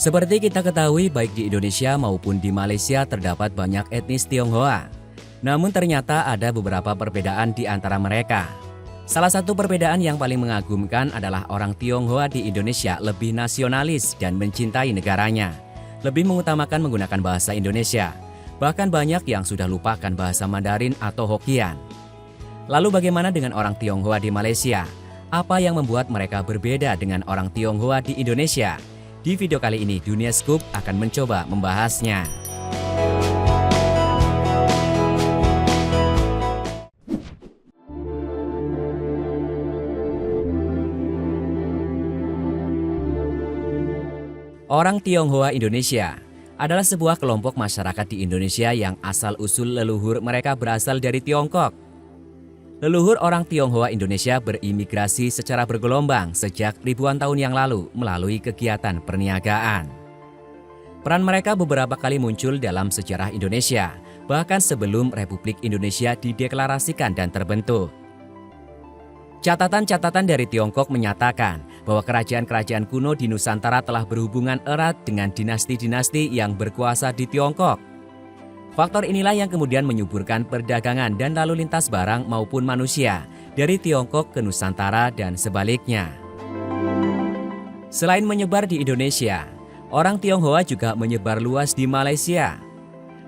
Seperti kita ketahui, baik di Indonesia maupun di Malaysia terdapat banyak etnis Tionghoa. Namun ternyata ada beberapa perbedaan di antara mereka. Salah satu perbedaan yang paling mengagumkan adalah orang Tionghoa di Indonesia lebih nasionalis dan mencintai negaranya. Lebih mengutamakan menggunakan bahasa Indonesia. Bahkan banyak yang sudah lupakan bahasa Mandarin atau Hokkien. Lalu bagaimana dengan orang Tionghoa di Malaysia? Apa yang membuat mereka berbeda dengan orang Tionghoa di Indonesia? Di video kali ini, Dunia Scoop akan mencoba membahasnya. Orang Tionghoa Indonesia adalah sebuah kelompok masyarakat di Indonesia yang asal-usul leluhur mereka berasal dari Tiongkok. Leluhur orang Tionghoa Indonesia berimigrasi secara bergelombang sejak ribuan tahun yang lalu melalui kegiatan perniagaan. Peran mereka beberapa kali muncul dalam sejarah Indonesia, bahkan sebelum Republik Indonesia dideklarasikan dan terbentuk. Catatan-catatan dari Tiongkok menyatakan bahwa kerajaan-kerajaan kuno di Nusantara telah berhubungan erat dengan dinasti-dinasti yang berkuasa di Tiongkok. Faktor inilah yang kemudian menyuburkan perdagangan dan lalu lintas barang maupun manusia dari Tiongkok ke Nusantara dan sebaliknya. Selain menyebar di Indonesia, orang Tionghoa juga menyebar luas di Malaysia.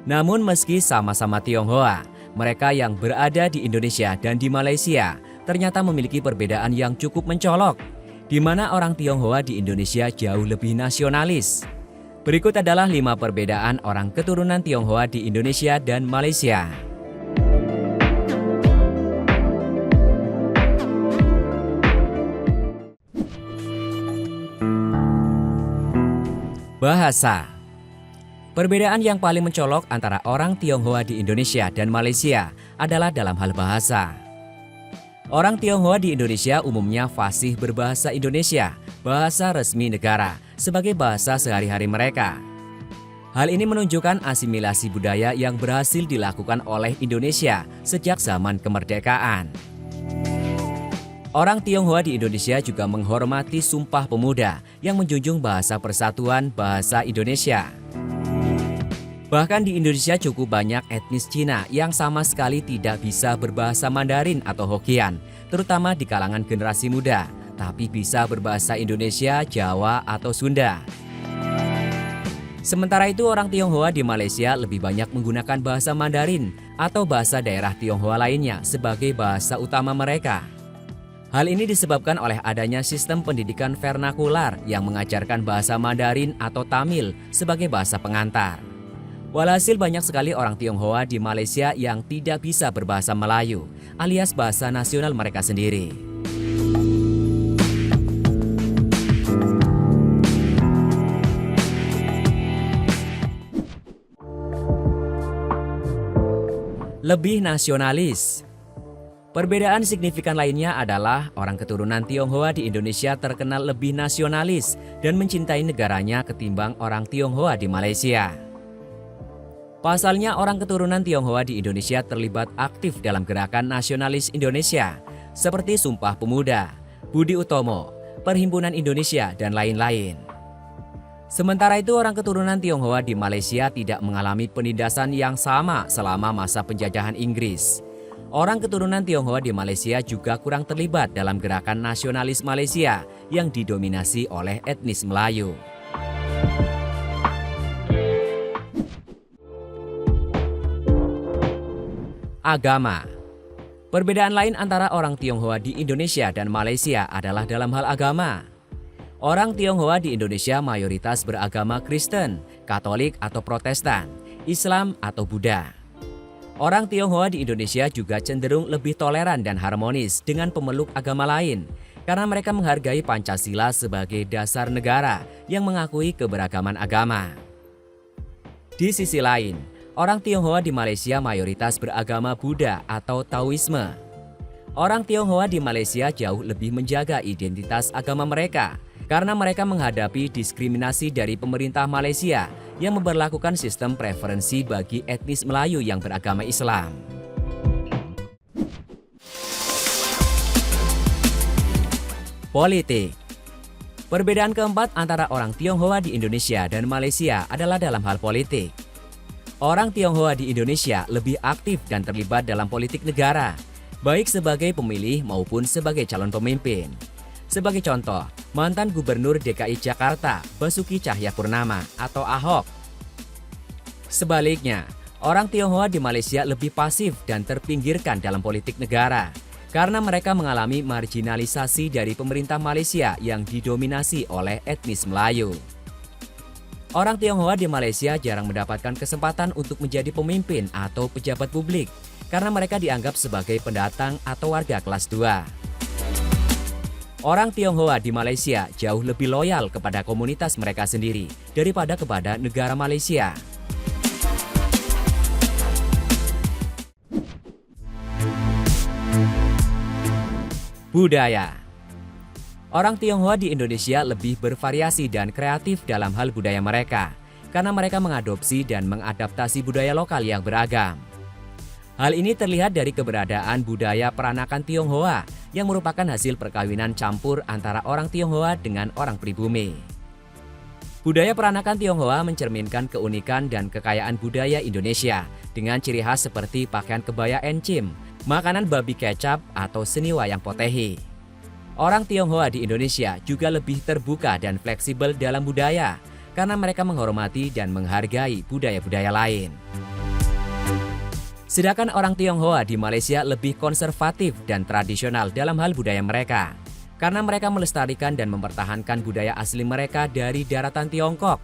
Namun meski sama-sama Tionghoa, mereka yang berada di Indonesia dan di Malaysia ternyata memiliki perbedaan yang cukup mencolok, di mana orang Tionghoa di Indonesia jauh lebih nasionalis. Berikut adalah 5 perbedaan orang keturunan Tionghoa di Indonesia dan Malaysia. Bahasa. Perbedaan yang paling mencolok antara orang Tionghoa di Indonesia dan Malaysia adalah dalam hal bahasa. Orang Tionghoa di Indonesia umumnya fasih berbahasa Indonesia, bahasa resmi negara, sebagai bahasa sehari-hari mereka. Hal ini menunjukkan asimilasi budaya yang berhasil dilakukan oleh Indonesia sejak zaman kemerdekaan. Orang Tionghoa di Indonesia juga menghormati Sumpah Pemuda yang menjunjung bahasa persatuan bahasa Indonesia. Bahkan di Indonesia cukup banyak etnis Cina yang sama sekali tidak bisa berbahasa Mandarin atau Hokkien, terutama di kalangan generasi muda, tapi bisa berbahasa Indonesia, Jawa, atau Sunda. Sementara itu orang Tionghoa di Malaysia lebih banyak menggunakan bahasa Mandarin atau bahasa daerah Tionghoa lainnya sebagai bahasa utama mereka. Hal ini disebabkan oleh adanya sistem pendidikan vernakular yang mengajarkan bahasa Mandarin atau Tamil sebagai bahasa pengantar. Walhasil banyak sekali orang Tionghoa di Malaysia yang tidak bisa berbahasa Melayu, alias bahasa nasional mereka sendiri. Lebih nasionalis. Perbedaan signifikan lainnya adalah orang keturunan Tionghoa di Indonesia terkenal lebih nasionalis dan mencintai negaranya ketimbang orang Tionghoa di Malaysia. Pasalnya orang keturunan Tionghoa di Indonesia terlibat aktif dalam gerakan nasionalis Indonesia seperti Sumpah Pemuda, Budi Utomo, Perhimpunan Indonesia, dan lain-lain. Sementara itu orang keturunan Tionghoa di Malaysia tidak mengalami penindasan yang sama selama masa penjajahan Inggris. Orang keturunan Tionghoa di Malaysia juga kurang terlibat dalam gerakan nasionalis Malaysia yang didominasi oleh etnis Melayu. Agama. Perbedaan lain antara orang Tionghoa di Indonesia dan Malaysia adalah dalam hal agama. Orang Tionghoa di Indonesia mayoritas beragama Kristen, Katolik atau Protestan, Islam atau Buddha. Orang Tionghoa di Indonesia juga cenderung lebih toleran dan harmonis dengan pemeluk agama lain karena mereka menghargai Pancasila sebagai dasar negara yang mengakui keberagaman agama. Di sisi lain, orang Tionghoa di Malaysia mayoritas beragama Buddha atau Taoisme. Orang Tionghoa di Malaysia jauh lebih menjaga identitas agama mereka karena mereka menghadapi diskriminasi dari pemerintah Malaysia yang memberlakukan sistem preferensi bagi etnis Melayu yang beragama Islam. Politik. Perbedaan keempat antara orang Tionghoa di Indonesia dan Malaysia adalah dalam hal politik. Orang Tionghoa di Indonesia lebih aktif dan terlibat dalam politik negara, baik sebagai pemilih maupun sebagai calon pemimpin. Sebagai contoh, mantan Gubernur DKI Jakarta Basuki Cahayapurnama atau Ahok. Sebaliknya, orang Tionghoa di Malaysia lebih pasif dan terpinggirkan dalam politik negara karena mereka mengalami marginalisasi dari pemerintah Malaysia yang didominasi oleh etnis Melayu. Orang Tionghoa di Malaysia jarang mendapatkan kesempatan untuk menjadi pemimpin atau pejabat publik karena mereka dianggap sebagai pendatang atau warga kelas 2. Orang Tionghoa di Malaysia jauh lebih loyal kepada komunitas mereka sendiri daripada kepada negara Malaysia. Budaya. Orang Tionghoa di Indonesia lebih bervariasi dan kreatif dalam hal budaya mereka karena mereka mengadopsi dan mengadaptasi budaya lokal yang beragam. Hal ini terlihat dari keberadaan budaya peranakan Tionghoa yang merupakan hasil perkawinan campur antara orang Tionghoa dengan orang pribumi. Budaya peranakan Tionghoa mencerminkan keunikan dan kekayaan budaya Indonesia dengan ciri khas seperti pakaian kebaya encim, makanan babi kecap atau seni wayang potehi. Orang Tionghoa di Indonesia juga lebih terbuka dan fleksibel dalam budaya karena mereka menghormati dan menghargai budaya-budaya lain. Sedangkan orang Tionghoa di Malaysia lebih konservatif dan tradisional dalam hal budaya mereka karena mereka melestarikan dan mempertahankan budaya asli mereka dari daratan Tiongkok.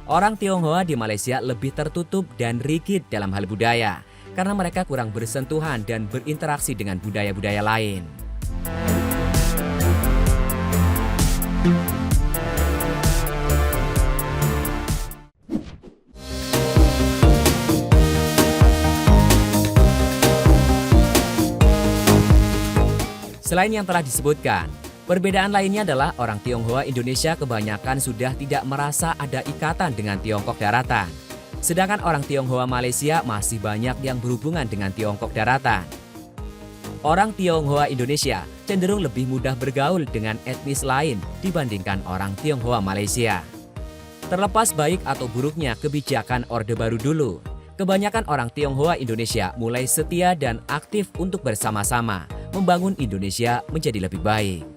Orang Tionghoa di Malaysia lebih tertutup dan rigid dalam hal budaya karena mereka kurang bersentuhan dan berinteraksi dengan budaya-budaya lain. Selain yang telah disebutkan, perbedaan lainnya adalah orang Tionghoa Indonesia kebanyakan sudah tidak merasa ada ikatan dengan Tiongkok daratan. Sedangkan orang Tionghoa Malaysia masih banyak yang berhubungan dengan Tiongkok daratan. Orang Tionghoa Indonesia cenderung lebih mudah bergaul dengan etnis lain dibandingkan orang Tionghoa Malaysia. Terlepas baik atau buruknya kebijakan Orde Baru dulu, kebanyakan orang Tionghoa Indonesia mulai setia dan aktif untuk bersama-sama membangun Indonesia menjadi lebih baik.